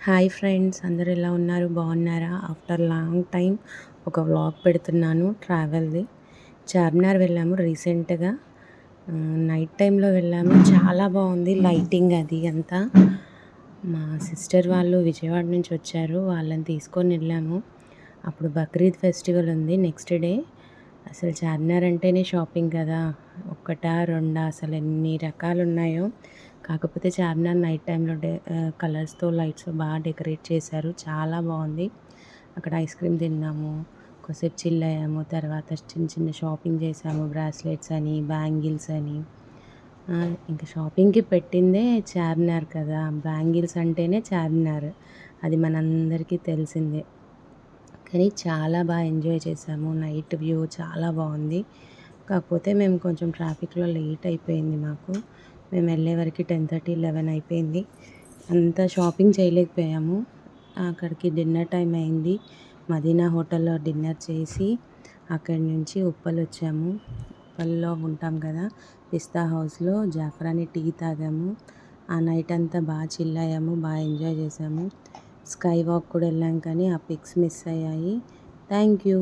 Hi friends, అందరూ ఎలా ఉన్నారు? బాగున్నారా? ఆఫ్టర్ లాంగ్ టైం ఒక వ్లాగ్ పెడుతున్నాను ట్రావెల్‌ది. చార్మినార్ వెళ్ళాము రీసెంట్‌గా. నైట్ టైంలో వెళ్ళాము. చాలా బాగుంది లైటింగ్ అది అంతా. మా సిస్టర్ వాళ్ళు విజయవాడ నుంచి వచ్చారు. వాళ్ళని తీసుకొని వెళ్ళాము. అప్పుడు బక్రీద్ ఫెస్టివల్ ఉంది నెక్స్ట్ డే. అసలు చార్మినార్ అంటేనే షాపింగ్ కదా! ఒక్కటా, రెండా అసలు ఎన్ని రకాలున్నాయో. కాకపోతే చార్మినార్ నైట్ టైంలో కలర్స్‌తో, లైట్స్‌తో బాగా డెకరేట్ చేశారు. చాలా బాగుంది. అక్కడ ఐస్ క్రీమ్ తిన్నాము. కొద్దిసేపు చిల్ అయ్యాము. తర్వాత చిన్న చిన్న షాపింగ్ చేసాము. బ్రాస్లెట్స్ అని, బ్యాంగిల్స్ అని. ఇంకా షాపింగ్‌కి పెట్టిందే చార్మినార్ కదా! బ్యాంగిల్స్ అంటేనే చార్మినార్. అది మనందరికీ తెలిసిందే. కానీ చాలా బాగా ఎంజాయ్ చేసాము. నైట్ వ్యూ చాలా బాగుంది. కాకపోతే మేము కొంచెం ట్రాఫిక్‌లో లేట్ అయిపోయింది మాకు. మేము వెళ్ళే వరకి 10:30, 11 అయిపోయింది. అంత షాపింగ్ చేయలేకపోయాము. అక్కడికి డిన్నర్ టైం అయింది. మదీనా హోటల్‌లో డిన్నర్ చేసి అక్కడి నుంచి ఉప్పల్ వచ్చాము. ఉప్పల్‌లో ఉంటాం కదా! పిస్తా హౌస్‌లో జాఫ్రానీ టీ తాగాము. ఆ నైట్ అంతా బాగా చిల్ అయ్యాము. బాగా ఎంజాయ్ చేసాము. స్కై వాక్ కూడా వెళ్ళాం కానీ ఆ పిక్స్ మిస్ అయ్యాయి. Thank you.